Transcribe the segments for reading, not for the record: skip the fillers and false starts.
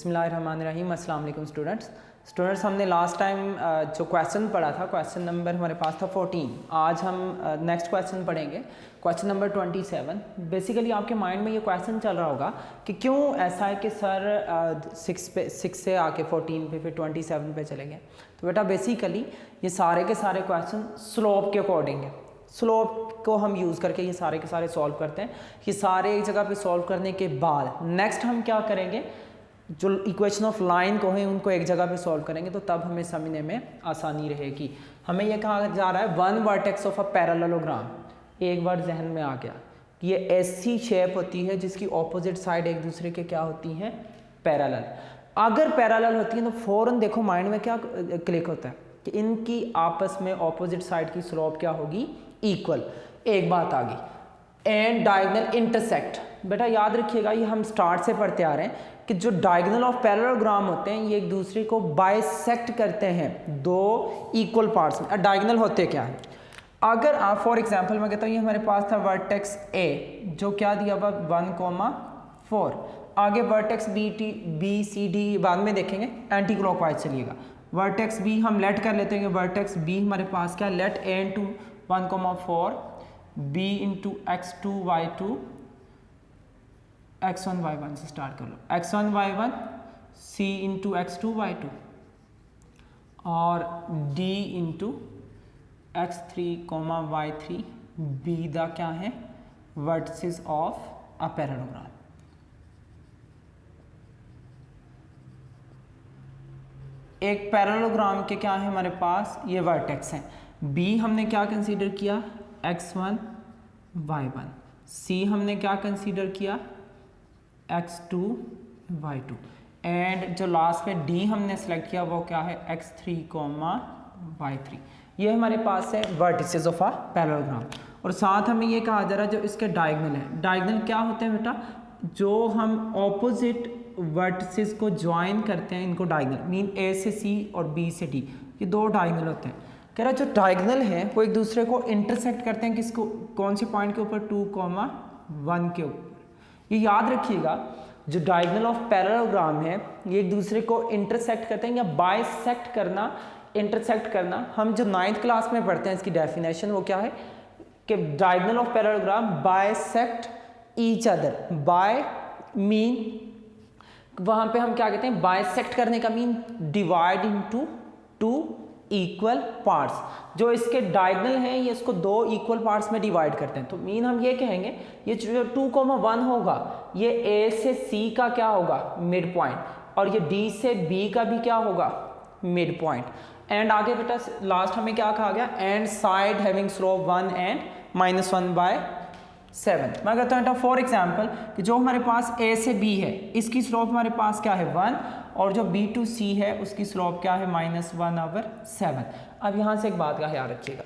बिस्मिल्लाहिर्रहमानिर्रहीम। अस्सलाम वालेकुम स्टूडेंट्स, हमने लास्ट टाइम जो क्वेश्चन पढ़ा था, क्वेश्चन नंबर हमारे पास था 14। आज हम नेक्स्ट क्वेश्चन पढ़ेंगे, क्वेश्चन नंबर 27। बेसिकली आपके माइंड में ये क्वेश्चन चल रहा होगा कि क्यों ऐसा है कि सर 6 से आके 14 पे फिर 27 पे चले गए। तो बेटा बेसिकली ये सारे के सारे क्वेश्चन स्लोप के अकॉर्डिंग है। स्लोप को हम यूज़ करके ये सारे के सारे सॉल्व करते हैं। ये सारे एक जगह पे सॉल्व करने के बाद नेक्स्ट हम क्या करेंगे, जो इक्वेशन ऑफ लाइन को है उनको एक जगह पे सॉल्व करेंगे, तो तब हमें समझने में आसानी रहेगी। हमें ये कहा जा रहा है one vertex of a parallelogram. एक बार जहन में आ गया कि ये ऐसी शेप होती है जिसकी ऑपोजिट साइड एक दूसरे के क्या होती हैं, पैरेलल। अगर पैरेलल होती है तो फौरन देखो माइंड में क्या क्लिक होता है कि इनकी आपस में ऑपोजिट साइड की स्लोप क्या होगी, इक्वल। एक बात आ गई, एंड डायगोनल इंटरसेक्ट। बेटा याद रखिएगा, ये हम स्टार्ट से पढ़ते आ रहे हैं कि जो डायगोनल ऑफ पैरेललोग्राम होते हैं ये एक दूसरे को बाइसेक्ट करते हैं दो इक्वल पार्ट्स में। डायगोनल होते क्या हैं, अगर आप फॉर एग्जांपल मैं कहता हूँ ये हमारे पास था वर्टेक्स ए जो क्या दिया हुआ 1,4। आगे वर्टेक्स बी सी डी बाद में देखेंगे, एंटी क्लॉकवाइज चलिएगा। वर्टेक्स बी हम लेट कर लेते हैं, वर्टेक्स बी हमारे पास क्या, let A into 1,4 B into x2 y2 x1 y1 से स्टार्ट कर लो, x1 y1 c into x2 y2 और d into x3 y3 b the क्या है, वर्टिसेस ऑफ अ पैरेललोग्राम। एक पैरेललोग्राम के क्या है हमारे पास, ये वर्टेक्स हैं। b हमने क्या कंसीडर किया, x1 y1, c हमने क्या कंसीडर किया, x2 y2, एंड जो लास्ट में d हमने सेलेक्ट किया वो क्या है, x3 y3। ये हमारे पास है वर्टिसेस ऑफ अ पैरेललोग्राम। और साथ हमें ये कहा जा रहा है जो इसके डायगोनल है। डायगोनल क्या होते हैं बेटा, जो हम ऑपोजिट वर्टिसेस को ज्वाइन करते हैं, इनको डायगोनल मीन a से c और b से d, ये दो डायगोनल होते हैं। कह रहा है जो डायगोनल है वो एक दूसरे को इंटरसेक्ट करते हैं, किसको, कौन से पॉइंट के ऊपर, 2,1 के ऊपर। ये याद रखिएगा, जो डायगोनल ऑफ पैरेललोग्राम है ये एक दूसरे को इंटरसेक्ट करते हैं, या बाइसेक्ट करना, इंटरसेक्ट करना। हम जो 9th क्लास में पढ़ते हैं इसकी डेफिनेशन वो क्या है कि diagonal of parallelogram bisect each other. By mean वहां पे हम क्या कहते हैं, बाइसेक्ट करने का mean divide into two equal parts. जो इसके डायगोनल हैं ये इसको दो इक्वल पार्ट्स में डिवाइड करते हैं। तो मीन हम ये कहेंगे ये जो 2,1 होगा ये a से c का क्या होगा, मिड पॉइंट, और ये d से b का भी क्या होगा, मिड पॉइंट। एंड आगे बेटा लास्ट हमें क्या कहा गया, and side having slope 1 and -1/7। मैं कहता हूँ फॉर एग्जाम्पल कि जो हमारे पास a से b है इसकी स्लोप हमारे पास क्या है 1, और जो b to c है उसकी स्लोप क्या है, -1/7। अब यहाँ से एक बात का ख्याल रखिएगा,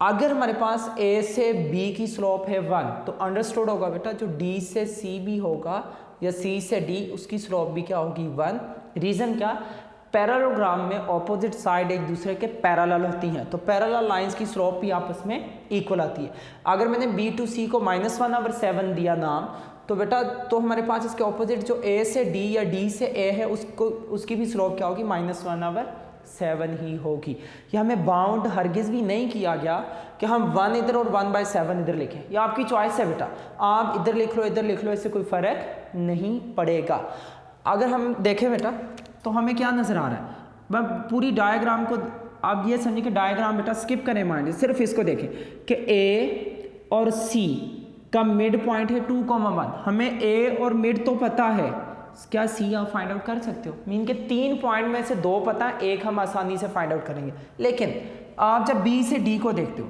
अगर हमारे पास a से b की स्लोप है 1 तो अंडरस्टूड होगा बेटा जो d से c भी होगा या c से d उसकी स्लोप भी क्या होगी, 1। रीज़न क्या, पैरेललोग्राम में ऑपोजिट साइड एक दूसरे के पैरेलल होती हैं, तो पैरेलल लाइंस की स्लोप भी आपस में इक्वल आती है। अगर मैंने b to c को -1/7 दिया नाम, तो बेटा तो हमारे पास इसके ऑपोजिट जो a से d या d से a है उसकी भी स्लोप क्या होगी, -1/7 ही होगी। ये हमें बाउंड हरगिज़ भी नहीं किया गया कि हम 1 इधर और 1/7 इधर लिखें। ये आपकी चॉइस है बेटा, आप इधर लिख लो इधर लिख लो, इससे कोई फ़र्क नहीं पड़ेगा। अगर हम देखें बेटा तो हमें क्या नज़र आ रहा है, मैं पूरी डायग्राम को, आप ये समझिए कि डायग्राम बेटा स्किप करें माइंड, सिर्फ इसको देखें कि a और c का मिड पॉइंट है 2,1। हमें a और मिड तो पता है, क्या c आप फाइंड आउट कर सकते हो, मीन के 3 पॉइंट में से 2 पता है, एक हम आसानी से फाइंड आउट करेंगे। लेकिन आप जब b से d को देखते हो,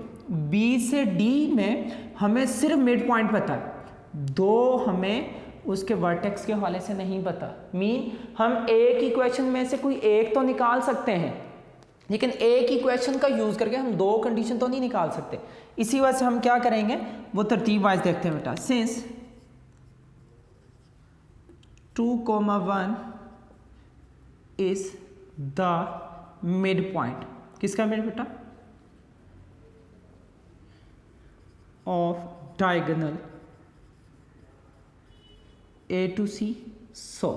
b से d में हमें सिर्फ मिड पॉइंट पता है, 2 हमें उसके वर्टेक्स के हवाले से नहीं पता। मीन हम एक इक्वेशन में से कोई एक तो निकाल सकते हैं, लेकिन एक इक्वेशन का यूज करके हम 2 कंडीशन तो नहीं निकाल सकते। इसी वजह से हम क्या करेंगे वो तरतीब वाइज देखते हैं बेटा। Since 2,1 is the mid point, किसका मिड बेटा, of diagonal a to c। सो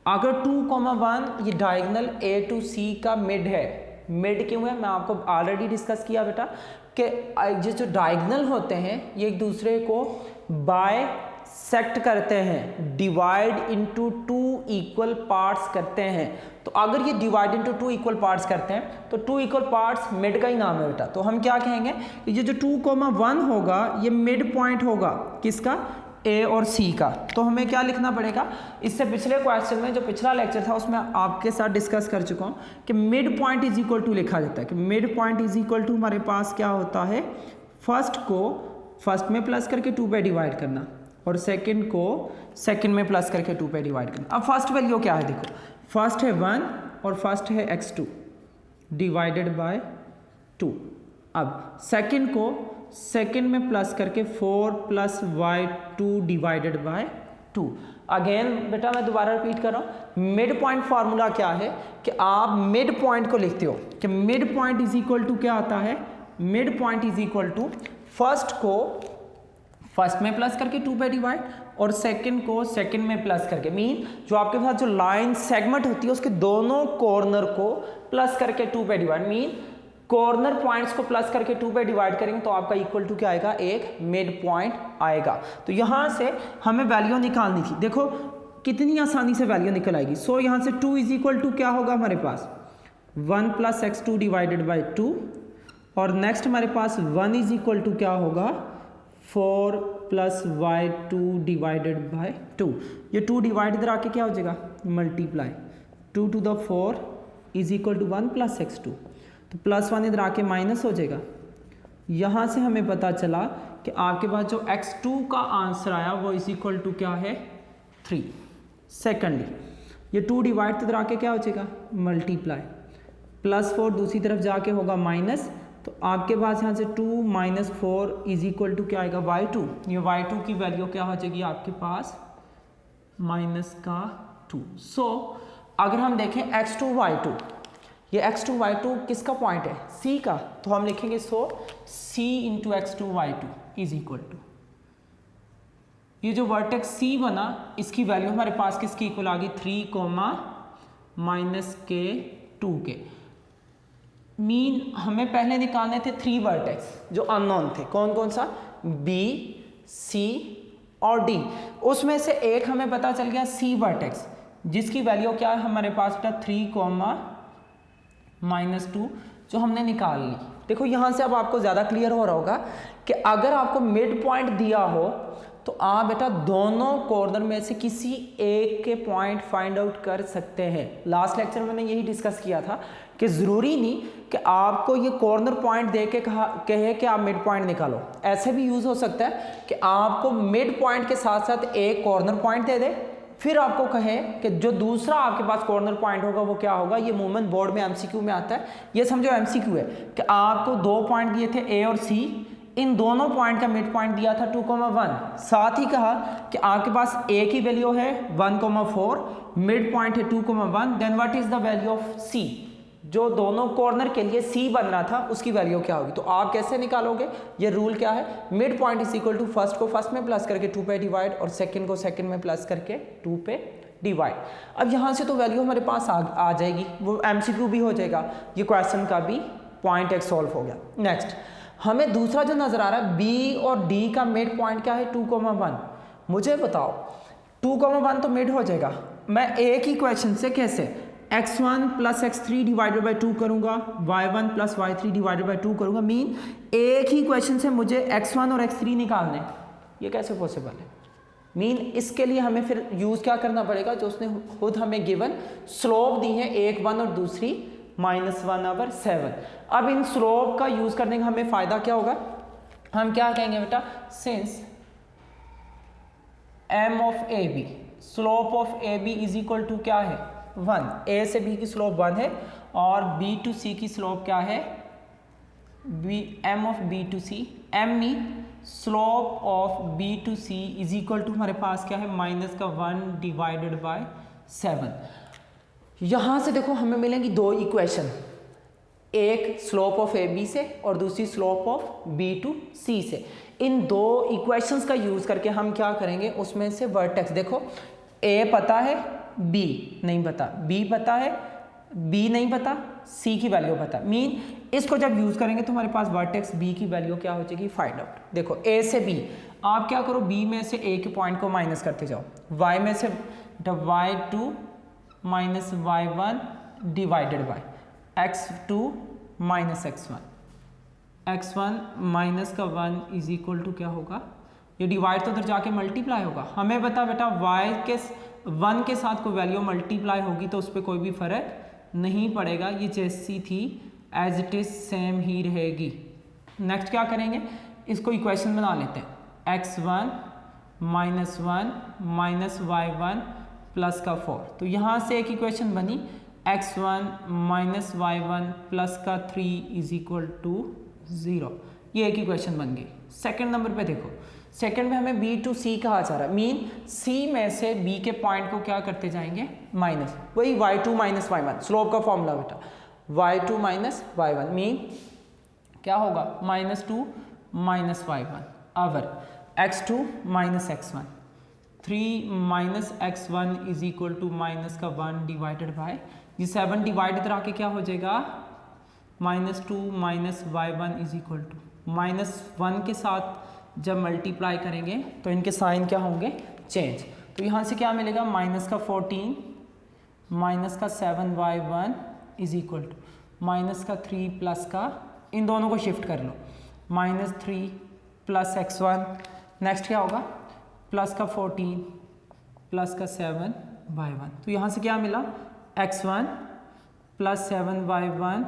अगर 2,1 ये डायगोनल A to C का मिड है, मिड क्यों है मैं आपको ऑलरेडी डिस्कस किया बेटा कि ये जो डायगोनल होते हैं ये एक दूसरे को बाय सेक्ट करते हैं, डिवाइड इनटू 2 इक्वल पार्ट्स करते हैं। तो अगर ये डिवाइड इनटू 2 इक्वल पार्ट्स करते हैं तो 2 इक्वल पार्ट्स मिड का ही नाम है बेटा। तो हम क्या कहेंगे, ये जो 2,1 होगा ये मिड पॉइंट होगा किसका, A और C का। तो हमें क्या लिखना पड़ेगा, इससे पिछले क्वेश्चन में जो पिछला लेक्चर था उसमें आपके साथ डिस्कस कर चुका हूँ कि mid point is equal to लिखा जाता है कि mid point is equal to हमारे पास क्या होता है, फर्स्ट को फर्स्ट में प्लस करके 2 पे डिवाइड करना और सेकंड को सेकंड में प्लस करके 2 पे डिवाइड करना। अब फर्स्ट वैल्यू क्या है, देखो फर्स्ट है 1 और फर्स्ट है x2 डिवाइडेड बाय 2। अब सेकंड को सेकंड में प्लस करके 4 + y2 डिवाइडेड बाय 2। अगेन बेटा मैं दोबारा रिपीट कर रहा हूँ, मिड पॉइंट फार्मूला क्या है कि आप मिड पॉइंट को लिखते हो कि mid point is equal to क्या आता है, mid point is equal to first को फर्स्ट में प्लस करके 2 पे डिवाइड और सेकंड को सेकंड में प्लस करके, मीन जो आपके पास जो लाइन सेगमेंट होती है उसके दोनों कॉर्नर को प्लस करके 2 पे डिवाइड, मीन कॉर्नर पॉइंट्स को प्लस करके 2 पे डिवाइड करेंगे तो आपका इक्वल टू क्या आएगा, एक मिड पॉइंट आएगा। तो यहाँ से हमें वैल्यू निकालनी थी, देखो कितनी आसानी से वैल्यू निकल आएगी। सो यहाँ से 2 इज इक्वल टू क्या होगा हमारे पास 1 + x2 डिवाइडेड बाई 2 और नेक्स्ट हमारे पास 1 इज इक्वल टू क्या होगा 4 + y2 डिवाइडेड बाय 2। ये 2 डिवाइड इधर आके क्या हो जाएगा, multiply 2 to the 4 is equal to 1 + x2, तो +1 इधर आके माइनस हो जाएगा। यहाँ से हमें पता चला कि आपके पास जो x2 का आंसर आया वो इज इक्वल टू क्या है 3। सेकेंडली ये 2 डिवाइड इधर आके क्या हो जाएगा मल्टीप्लाई, +4 दूसरी तरफ जाके होगा माइनस, तो आपके पास यहाँ से 2 - 4 इज इक्वल टू क्या आएगा y2। ये y2 की वैल्यू क्या हो जाएगी आपके पास -2। सो अगर हम देखें x2 y2, ये x2 y2 किसका पॉइंट है, C का, तो हम लिखेंगे so C × x2 y2 is equal to ये जो वर्टेक्स C बना इसकी वैल्यू हमारे पास किसकी इक्वल आ गई 3, -k2 के। मीन हमें पहले निकालने थे 3 वर्टेक्स जो अननोन थे, कौन कौन सा, B, C और D। उसमें से एक हमें पता चल गया C वर्टेक्स जिसकी वैल्यू क्या है हमारे पास 3, -2 जो हमने निकाल ली। देखो यहाँ से अब आपको ज़्यादा क्लियर हो रहा होगा कि अगर आपको मिड पॉइंट दिया हो तो आप बेटा दोनों कॉर्नर में से किसी एक के पॉइंट फाइंड आउट कर सकते हैं। लास्ट लेक्चर में मैंने यही डिस्कस किया था कि ज़रूरी नहीं कि आपको ये कॉर्नर पॉइंट दे के कहे कि आप मिड पॉइंट निकालो, ऐसे भी यूज़ हो सकता है कि आपको मिड पॉइंट के साथ साथ एक कॉर्नर पॉइंट दे दे, फिर आपको कहे कि जो दूसरा आपके पास कॉर्नर पॉइंट होगा वो क्या होगा। ये मूवमेंट बोर्ड में एमसीक्यू में आता है, ये समझो एमसीक्यू है कि आपको 2 पॉइंट दिए थे A और C, इन दोनों पॉइंट का मिड पॉइंट दिया था 2,1, साथ ही कहा कि आपके पास A की वैल्यू है 1,4, मिड पॉइंट है 2,1, then what is the value of C, जो दोनों कॉर्नर के लिए C बन रहा था उसकी वैल्यू क्या होगी। तो आप कैसे निकालोगे, ये रूल क्या है, mid point is equal to first को फर्स्ट में प्लस करके 2 पे डिवाइड और सेकंड को सेकंड में प्लस करके 2 पे डिवाइड। अब यहाँ से तो वैल्यू हमारे पास आ जाएगी, वो एमसीक्यू भी हो जाएगा, ये क्वेश्चन का भी पॉइंट एक सॉल्व हो गया। नेक्स्ट हमें दूसरा जो नजर आ रहा है B और D का मिड पॉइंट क्या है 2,1। मुझे बताओ 2,1 तो मिड हो जाएगा, मैं एक ही क्वेश्चन से कैसे x1 + x3 डिवाइडेड बाई 2 करूंगा, y1 + y3 डिवाइडेड बाई 2 करूंगा, मीन एक ही क्वेश्चन से मुझे x1 और x3 निकालने, ये कैसे पॉसिबल है। मीन इसके लिए हमें फिर यूज क्या करना पड़ेगा, जो उसने खुद हमें गिवन स्लोप दी है, एक 1 और दूसरी -1/7। अब इन स्लोप का यूज करने का हमें फायदा क्या होगा, हम क्या कहेंगे बेटा, since m of AB, slope of AB is equal to क्या है 1, A से B की स्लोप 1 है और B to C की स्लोप क्या है m of B to C, m mean slope of B to C is equal to हमारे पास क्या है -1 डिवाइडेड बाय 7। यहाँ से देखो हमें मिलेंगी 2 इक्वेशन, एक स्लोप ऑफ AB से और दूसरी slope of B to C से। इन 2 इक्वेशंस का यूज करके हम क्या करेंगे, उसमें से वर्टेक्स देखो A पता है बी नहीं पता, बी पता है, बी नहीं पता, सी की वैल्यू पता। मीन इसको जब यूज़ करेंगे तो हमारे पास वर्टेक्स बी की वैल्यू क्या हो जाएगी, फाइंड आउट। देखो ए से बी, आप क्या करो, बी में से ए के पॉइंट को माइनस करते जाओ, वाई में से y2 minus y1 divided by x2 minus x1, x1 minus का 1 इज इक्वल टू क्या होगा, ये डिवाइड तो उधर जाके मल्टीप्लाई होगा। हमें बता बेटा y के 1 के साथ कोई वैल्यू मल्टीप्लाई होगी तो उस पर कोई भी फर्क नहीं पड़ेगा, ये जैसी थी एज इट इज सेम ही रहेगी। नेक्स्ट क्या करेंगे, इसको इक्वेशन बना लेते हैं, x1 minus 1 minus y1 plus का 4। तो यहाँ से एक इक्वेशन बनी, x1 माइनस y1 प्लस का 3 इज इक्वल टू 0, ये एक इक्वेशन बन गई। सेकंड नंबर पे देखो, सेकंड में हमें b टू c कहा जा रहा है, मीन c में से b के पॉइंट को क्या करते जाएंगे, माइनस, वही y2 माइनस y1 स्लोप का फॉर्मूला बेटा, y2 माइनस y1 मीन क्या होगा, -2 minus y1 over x2 minus x1, 3 minus x1 is equal to minus का 1 डिवाइडेड बाय, ये 7 डिवाइड इधर आके क्या हो जाएगा, -2 minus y1 is equal to -1 के साथ जब मल्टीप्लाई करेंगे तो इनके साइन क्या होंगे, चेंज। तो यहाँ से क्या मिलेगा, माइनस का 14 माइनस का 7y1 is equal to minus का 3 प्लस का, इन दोनों को शिफ्ट कर लो, -3 प्लस x1, नेक्स्ट क्या होगा, प्लस का 14 प्लस का 7y1। तो यहाँ से क्या मिला, x1 प्लस 7y1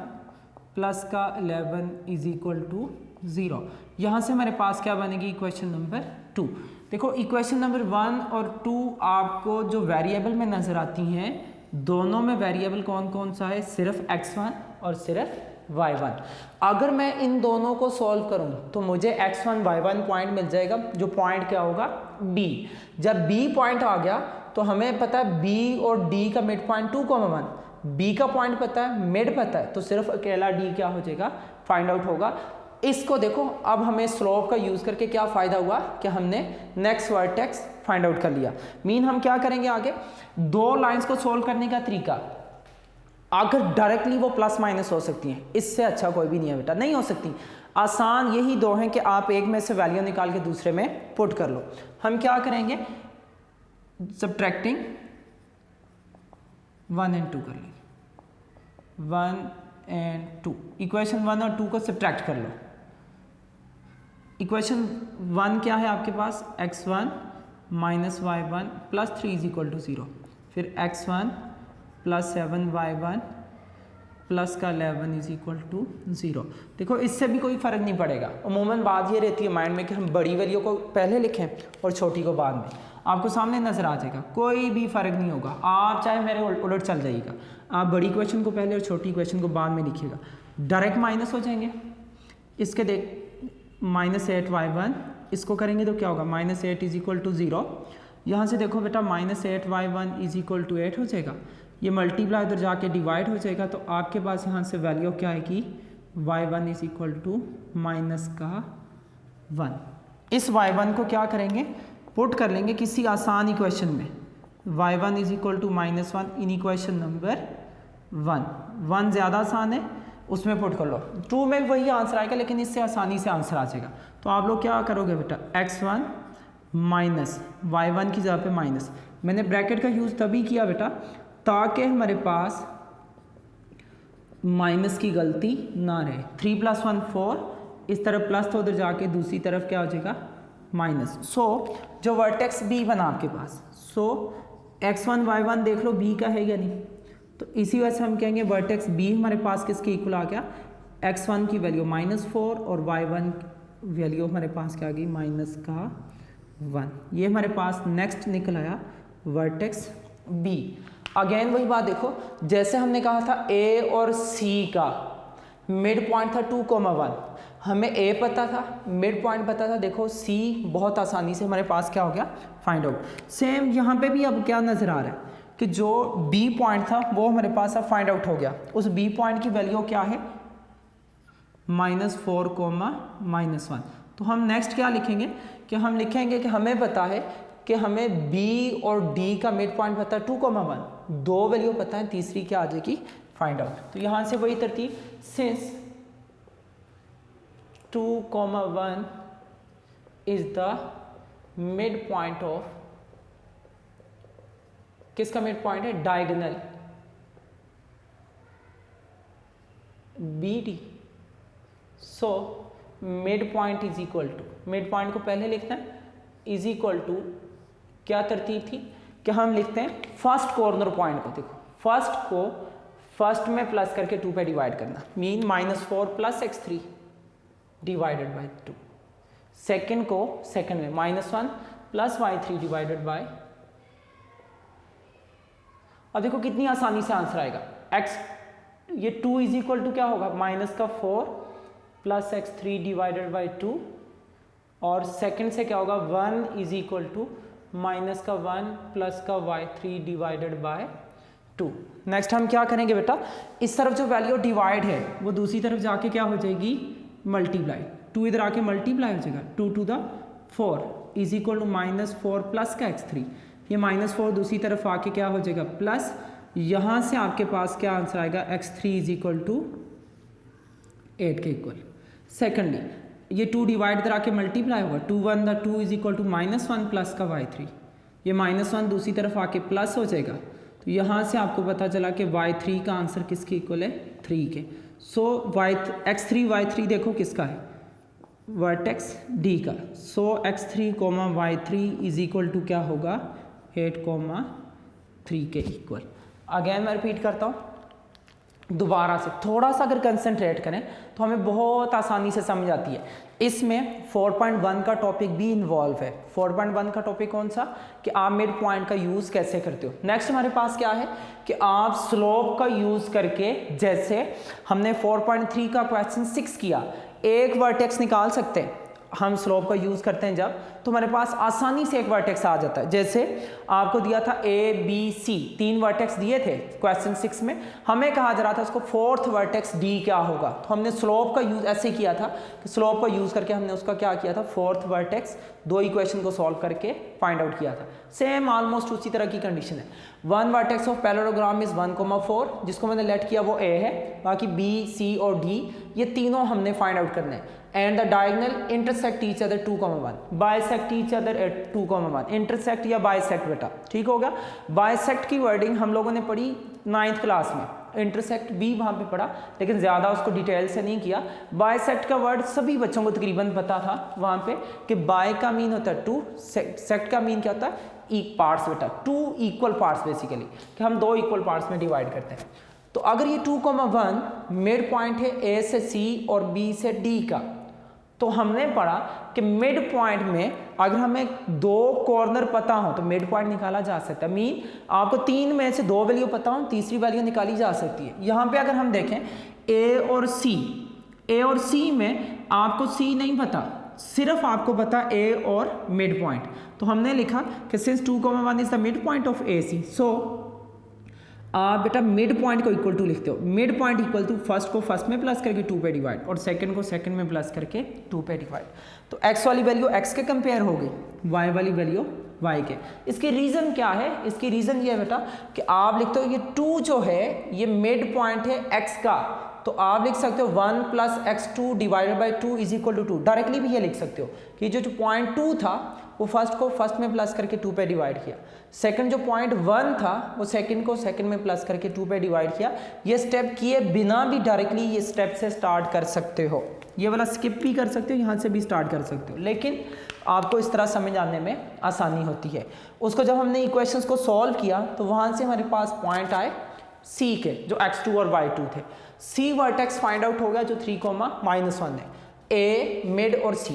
प्लस का 11 इज इक्वल टू 0। यहाँ से हमारे पास क्या बनेगी, इक्वेशन नंबर 2। देखो इक्वेशन नंबर 1 और 2 आपको जो वेरिएबल में नज़र आती हैं, दोनों में वेरिएबल कौन कौन सा है, सिर्फ x1 और सिर्फ y1। अगर मैं इन दोनों को सॉल्व करूं तो मुझे x1 y1 पॉइंट मिल जाएगा, जो पॉइंट क्या होगा, b। जब b पॉइंट आ गया तो हमें पता है b और d का मिड पॉइंट 2,1, b का पॉइंट पता है, मिड पता है, तो सिर्फ अकेला d क्या हो जाएगा, फाइंड आउट होगा। इसको देखो, अब हमें स्लोप का यूज़ करके क्या फ़ायदा हुआ कि हमने नेक्स्ट वर्टेक्स फाइंड आउट कर लिया। मीन हम क्या करेंगे आगे, दो लाइंस को सोल्व करने का तरीका, अगर डायरेक्टली वो प्लस माइनस हो सकती हैं, इससे अच्छा कोई भी नहीं है बेटा, नहीं हो सकती। आसान यही दो हैं कि आप एक में से वैल्यू निकाल के दूसरे में पुट कर लो। हम क्या करेंगे, सब्ट्रैक्टिंग 1 and 2 कर लेंगे, 1 and 2, इक्वेशन 1 और 2 को सब्ट्रैक्ट कर लो। इक्वेशन 1 क्या है आपके पास, x1 minus y1 plus 3 is equal to 0, फिर x1 प्लस 7y1 प्लस का 11 इज इक्वल टू 0। देखो इससे भी कोई फ़र्क नहीं पड़ेगा, अमूमन बात ये रहती है माइंड में कि हम बड़ी वैल्यू को पहले लिखें और छोटी को बाद में, आपको सामने नज़र आ जाएगा, कोई भी फ़र्क नहीं होगा। आप चाहे मेरे उलट चल जाइएगा, आप बड़ी क्वेश्चन को पहले और छोटी क्वेश्चन को बाद में लिखिएगा, डायरेक्ट माइनस हो जाएंगे। इसके देख -8y1, इसको करेंगे तो क्या होगा, -8 इज इक्वल टू 0। यहाँ से देखो बेटा -8y1 इज इक्वल टू 8 हो जाएगा, ये मल्टीप्लाई उधर जाके डिवाइड हो जाएगा, तो आपके पास यहाँ से वैल्यू क्या आएगी, y1 is equal to minus का 1। इस y1 को क्या करेंगे, पुट कर लेंगे किसी आसान इक्वेशन में, y1 is equal to -1 in equation number 1 ज़्यादा आसान है, उसमें पुट कर लो। 2 में वही आंसर आएगा लेकिन इससे आसानी से आंसर आ जाएगा। तो आप लोग क्या करोगे बेटा, x1 माइनस y1 की जगह पे माइनस, मैंने ब्रैकेट का यूज़ तभी किया बेटा ताकि हमारे पास माइनस की गलती ना रहे। 3 + 1 4, इस तरफ प्लस तो उधर जाके दूसरी तरफ क्या हो जाएगा, माइनस। सो जो वर्टेक्स b बना आपके पास, सो x1 y1 देख लो b का है या नहीं, तो इसी वजह से हम कहेंगे वर्टेक्स b हमारे पास किसके इक्वल आ गया, x1 की वैल्यू -4 और y1 वैल्यू हमारे पास क्या आ गई, -1। ये हमारे पास नेक्स्ट निकल आया वर्टेक्स b। अगेन वही बात देखो, जैसे हमने कहा था a और c का मिड पॉइंट था 2,1, हमें a पता था, मिड पॉइंट पता था, देखो c बहुत आसानी से हमारे पास क्या हो गया, फाइंड आउट। सेम यहाँ पे भी अब क्या नज़र आ रहा है कि जो b पॉइंट था वो हमारे पास अब फाइंड आउट हो गया। उस b पॉइंट की वैल्यू क्या है, -4, -1। तो हम नेक्स्ट क्या लिखेंगे कि हम लिखेंगे कि हमें पता है कि हमें बी और डी का मिड पॉइंट पता है 2,1, दो वैल्यू पता है, तीसरी क्या आ जाएगी फाइंड आउट। तो यहाँ से वही तरतीब, since 2,1 is the mid point of, किसका मिड पॉइंट है, diagonal B D, so mid point is equal to, mid point को पहले लिखना है, इज इक्वल टू क्या तरतीब थी कि हम लिखते हैं फर्स्ट कॉर्नर पॉइंट को, देखो फर्स्ट को फर्स्ट में प्लस करके 2 पे डिवाइड करना, mean -4 + x3 divided by 2, second को सेकंड में -1 + y3 डिवाइडेड बाय, अब देखो कितनी आसानी से आंसर आएगा, x ये 2 इज इक्वल टू क्या होगा, -4 + x3 डिवाइडेड बाय 2, और सेकंड से क्या होगा 1 is equal to -1 + y3 divided by 2। Next हम क्या करेंगे बेटा, इस तरफ जो वैल्यू डिवाइड है वो दूसरी तरफ जाके क्या हो जाएगी मल्टीप्लाई, 2 इधर आके मल्टीप्लाई हो जाएगा, 2 to the 4 is equal to -4 plus का x3, ये -4 दूसरी तरफ आके क्या हो जाएगा प्लस, यहाँ से आपके पास क्या आंसर आएगा x3 इज इक्वल टू 8 के इक्वल। सेकेंडली ये 2 डिवाइड इधर आके मल्टीप्लाई होगा, 2 1 the 2 is equal to -1 plus का y3, ये -1 दूसरी तरफ आके प्लस हो जाएगा, तो यहाँ से आपको पता चला कि y3 का आंसर किसके इक्वल है 3 के। सो x3 y3 देखो किसका है, वर्टेक्स D का, सो x3, y3 is equal to क्या होगा 8,3 के इक्वल। अगेन मैं रिपीट करता हूँ दोबारा से, थोड़ा सा अगर कंसंट्रेट करें तो हमें बहुत आसानी से समझ आती है। इसमें 4.1 का टॉपिक भी इन्वॉल्व है। 4.1 का टॉपिक कौन सा, कि आप मिड पॉइंट का यूज़ कैसे करते हो। नेक्स्ट हमारे पास क्या है कि आप स्लोप का यूज़ करके, जैसे हमने 4.3 का क्वेश्चन 6 किया, एक वर्टेक्स निकाल सकते हैं हम स्लोप का यूज़ करते हैं जब, तो हमारे पास आसानी से एक वर्टेक्स आ जाता है। जैसे आपको दिया था A B C, 3 वर्टेक्स दिए थे क्वेश्चन 6 में, हमें कहा जा रहा था उसको 4th वर्टेक्स D क्या होगा, तो हमने स्लोप का यूज़ ऐसे किया था कि स्लोप का यूज़ करके हमने उसका क्या किया था 4th वर्टेक्स, 2 इक्वेशन को सॉल्व करके फाइंड आउट किया था। सेम ऑलमोस्ट उसी तरह की कंडीशन है। 1 वर्टेक्स ऑफ पैरेललोग्राम इज 1,4, जिसको मैंने लेट किया वो A है, बाकी B C और D ये तीनों हमने फाइंड आउट करने हैं। And the diagonal intersect each other 2,1, bisect each other at 2,1, intersect या बाइसेक्ट बेटा, ठीक होगा। बाइसेक्ट की वर्डिंग हम लोगों ने पढ़ी 9th क्लास में, इंटरसेक्ट भी वहाँ पे पढ़ा, लेकिन ज़्यादा उसको डिटेल से नहीं किया। बाइसेक्ट का वर्ड सभी बच्चों को तकरीबन पता था वहाँ पे कि बाय का मीन होता है 2, सेक्ट का मीन क्या होता है पार्ट्स बेटा, 2 इक्वल पार्ट्स बेसिकली, कि हम 2 इक्वल पार्ट्स में डिवाइड करते हैं। तो अगर ये 2,1 मिड पॉइंट है A से C और B से D का, तो हमने पढ़ा कि मिड पॉइंट में अगर हमें 2 कॉर्नर पता हो तो मिड पॉइंट निकाला जा सकता है। मीन आपको 3 में से 2 वैल्यू पता हो, तीसरी वैल्यू निकाली जा सकती है। यहाँ पे अगर हम देखें A और C में आपको C नहीं पता, सिर्फ आपको पता A और मिड पॉइंट, तो हमने लिखा कि since 2,1 is the mid point of AC, सो आप बेटा मिड पॉइंट को इक्वल टू लिखते हो। Mid point equal to first को फर्स्ट में प्लस करके 2 पे डिवाइड, और सेकंड को सेकंड में प्लस करके 2 पे डिवाइड। तो x वाली वैल्यू x के कंपेयर होगी, y वाली वैल्यू y के। इसकी रीज़न क्या है, इसकी रीज़न ये है बेटा कि आप लिखते हो ये 2 जो है ये मिड पॉइंट है x का, तो आप लिख सकते हो 1 + x2 divided by 2 is equal to 2। Directly भी ये लिख सकते हो कि जो पॉइंट 2 था वो फर्स्ट को फर्स्ट में प्लस करके 2 पे डिवाइड किया, सेकंड जो पॉइंट 1 था वो सेकंड को सेकंड में प्लस करके 2 पे डिवाइड किया। ये स्टेप किए बिना भी डायरेक्टली ये स्टेप से स्टार्ट कर सकते हो, ये वाला स्किप भी कर सकते हो, यहाँ से भी स्टार्ट कर सकते हो, लेकिन आपको इस तरह समझ आने में आसानी होती है। उसको जब हमने इक्वेशंस को सॉल्व किया तो वहाँ से हमारे पास पॉइंट आए C के, जो x2 और y2 थे। C वर्टेक्स फाइंड आउट हो गया जो 3,-1 है, A मिड और C।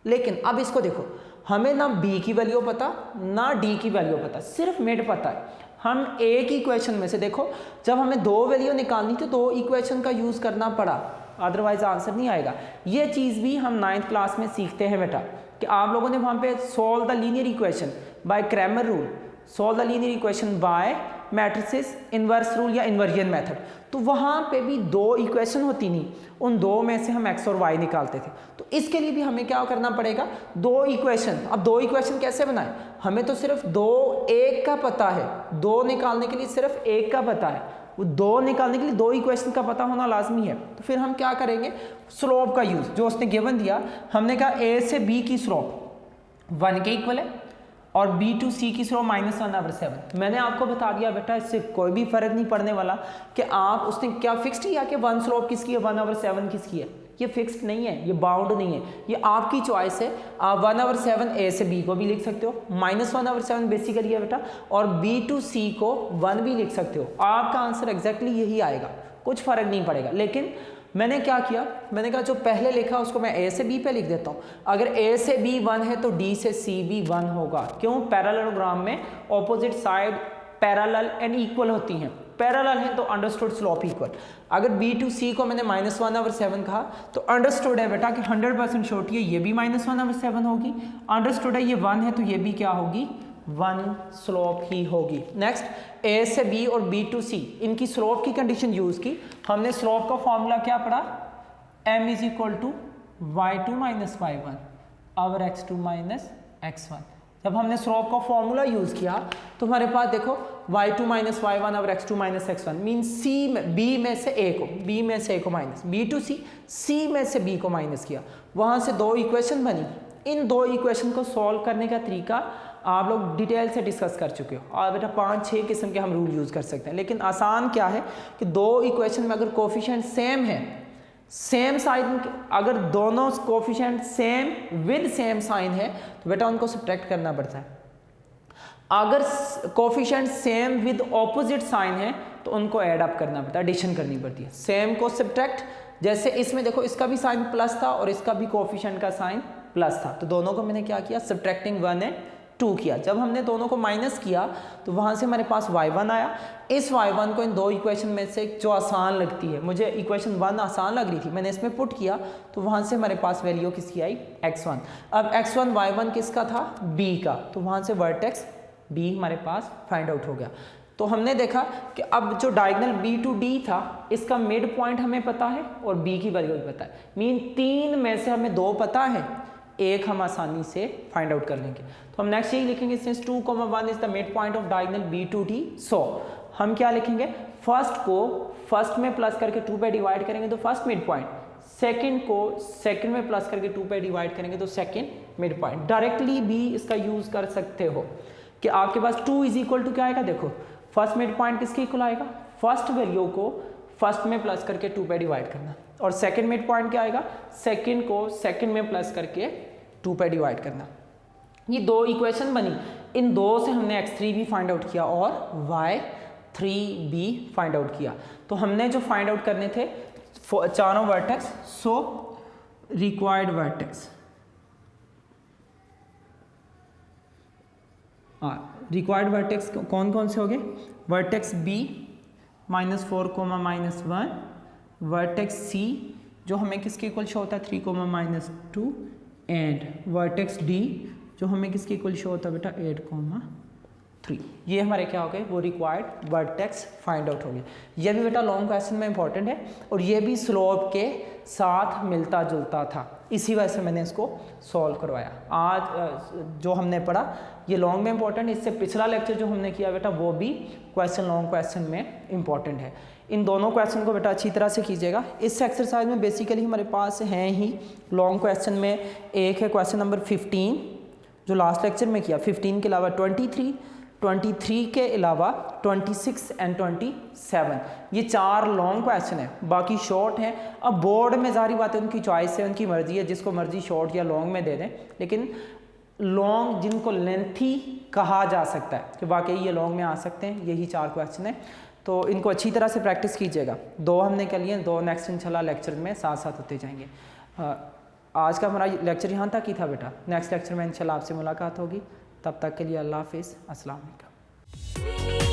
लेकिन अब इसको देखो, हमें ना B की वैल्यू पता ना D की वैल्यू पता, सिर्फ मिड पता है। हम एक इक्वेशन में से देखो, जब हमें 2 वैल्यू निकालनी थी 2 इक्वेशन का यूज़ करना पड़ा, अदरवाइज आंसर नहीं आएगा। ये चीज़ भी हम 9th क्लास में सीखते हैं बेटा, कि आप लोगों ने वहाँ पे solve the linear equation by Cramer rule, solve the linear equation by matrices inverse rule या इन्वर्जन मेथड, तो वहाँ पे भी दो इक्वेशन होती नहीं, उन दो में से हम x और y निकालते थे। तो इसके लिए भी हमें क्या करना पड़ेगा, दो इक्वेशन। अब दो इक्वेशन कैसे बनाए, हमें तो सिर्फ दो एक का पता है, दो निकालने के लिए सिर्फ एक का पता है, वो दो निकालने के लिए दो इक्वेशन का पता होना लाजमी है। तो फिर हम क्या करेंगे, स्लोप का यूज़, जो उसने गिवन दिया, हमने कहा a से b की स्लोप 1 के इक्वल है और b टू c की स्लोप -1/7। मैंने आपको बता दिया बेटा, इससे कोई भी फर्क नहीं पड़ने वाला कि आप, उसने क्या फिक्स्ड किया कि 1 स्लोप किसकी है, 1/7 किसकी है। ये फिक्स्ड नहीं है, ये बाउंड नहीं है, ये आपकी चॉइस है। आप 1/7 a से b को भी लिख सकते हो, -1/7 बेसिकली है बेटा, और b टू c को 1 भी लिख सकते हो। आपका आंसर एग्जैक्टली यही आएगा, कुछ फर्क नहीं पड़ेगा। लेकिन मैंने क्या किया, मैंने कहा जो पहले लिखा उसको मैं a से b पे लिख देता हूँ। अगर a से b 1 है तो d से c भी 1 होगा। क्यों, पैरेललोग्राम में opposite side parallel and equal होती हैं। पैरेलल है तो अंडरस्टूड स्लोप इक्वल। अगर b टू c को मैंने -1/7 कहा तो अंडरस्टूड है बेटा कि 100% श्योरिटी है ये भी -1/7 होगी। अंडरस्टूड है ये 1 है तो ये भी क्या होगी, 1 स्लोप ही होगी। नेक्स्ट, a से b और b टू c, इनकी स्लोप की कंडीशन यूज की। हमने स्लोप का फॉर्मूला क्या पढ़ा, m is equal to y2 - y1 और x2 - x1। जब हमने स्लोप का फॉर्मूला यूज किया तो हमारे पास देखो y2 - y1 और x2 - x1 मीन c में b में से a को माइनस, b टू c में से b को माइनस किया, वहां से दो इक्वेशन बनी। इन दो इक्वेशन को सॉल्व करने का तरीका आप लोग डिटेल से डिस्कस कर चुके हो और बेटा 5-6 किस्म के हम रूल यूज़ कर सकते हैं। लेकिन आसान क्या है कि दो इक्वेशन में अगर कोफिशिएंट सेम है, सेम साइन, अगर दोनों coefficient same with same sign है तो बेटा उनको सब्ट्रैक्ट करना पड़ता है। अगर coefficient same with opposite sign है तो उनको ऐड अप करना पड़ता है, एडिशन करनी पड़ती है। सेम को सब्ट्रैक्ट, जैसे इसमें देखो इसका भी साइन प्लस था और इसका भी कोफिशिएंट का साइन प्लस था, तो दोनों को मैंने क्या किया, सब्ट्रैक्टिंग 1 एंड 2 किया। जब हमने दोनों को माइनस किया तो वहाँ से हमारे पास y1 आया। इस y1 को इन दो इक्वेशन में से जो आसान लगती है, मुझे इक्वेशन 1 आसान लग रही थी, मैंने इसमें पुट किया तो वहाँ से हमारे पास वैल्यू किसकी आई, x1। अब x1 y1 किसका था, b का, तो वहाँ से वर्टेक्स b हमारे पास फाइंड आउट हो गया। तो हमने देखा कि अब जो डायगोनल b टू d था, इसका मिड पॉइंट हमें पता है और b की वैल्यू भी पता है। मीन 3 में से हमें 2 पता है, एक हम आसानी से फाइंड आउट कर लेंगे। तो हम नेक्स्ट यही लिखेंगे, since 2,1 is the mid point of diagonal b to d, so हम क्या लिखेंगे, फर्स्ट को फर्स्ट में प्लस करके 2 पे डिवाइड करेंगे तो फर्स्ट मिड पॉइंट, सेकंड को सेकंड में प्लस करके 2 पे डिवाइड करेंगे तो सेकंड मिड पॉइंट। डायरेक्टली भी इसका यूज कर सकते हो कि आपके पास 2 इज इक्वल टू क्या आएगा, देखो फर्स्ट मिड पॉइंट किसके इक्वल आएगा, फर्स्ट वैल्यू को फर्स्ट में प्लस करके 2 पे डिवाइड करना, और सेकंड मिड पॉइंट क्या आएगा, सेकंड को सेकंड में प्लस करके 2 पे डिवाइड करना। ये दो इक्वेशन बनी, इन दो से हमने x3 भी फाइंड आउट किया और y3 भी फाइंड आउट किया। तो हमने जो फाइंड आउट करने थे चारों vertex, so required vertex, required vertex कौन कौन से हो गए, वर्टेक्स b -4, -1, वर्टेक्स c जो हमें किसके इक्वल शो होता है 3, -2, एंड वर्टेक्स d जो हमें किसके इक्वल शो होता है बेटा 8, 3। ये हमारे क्या हो गए, वो रिक्वायर्ड वर्टेक्स फाइंड आउट हो गए। ये भी बेटा लॉन्ग क्वेश्चन में इंपॉर्टेंट है और ये भी स्लोप के साथ मिलता जुलता था, इसी वजह से मैंने इसको सॉल्व करवाया। आज जो हमने पढ़ा ये लॉन्ग में इंपॉर्टेंट, इससे पिछला लेक्चर जो हमने किया बेटा वो भी क्वेश्चन लॉन्ग क्वेश्चन में इंपॉर्टेंट है। इन दोनों क्वेश्चन को बेटा अच्छी तरह से कीजिएगा। इस एक्सरसाइज में बेसिकली हमारे पास हैं ही लॉन्ग क्वेश्चन में, एक है क्वेश्चन नंबर 15 जो लास्ट लेक्चर में किया, 15 के अलावा 23 के अलावा 26 एंड 27, ये 4 लॉन्ग क्वेश्चन है, बाकी शॉर्ट हैं। अब बोर्ड में जारी बात है, उनकी चॉइस है, उनकी मर्जी है, जिसको मर्जी शॉर्ट या लॉन्ग में दे दें, लेकिन लॉन्ग जिनको लेंथी कहा जा सकता है कि वाकई ये लॉन्ग में आ सकते हैं, यही 4 क्वेश्चन है। तो इनको अच्छी तरह से प्रैक्टिस कीजिएगा। 2 हमने कर लिए, 2 नेक्स्ट इंशाल्लाह लेक्चर में साथ साथ होते जाएंगे। आज का हमारा लेक्चर यहाँ तक ही था बेटा, नेक्स्ट लेक्चर में इंशाल्लाह आपसे मुलाकात होगी। तब तक के लिए अल्लाह हाफिज़, अस्सलाम वालेकुम।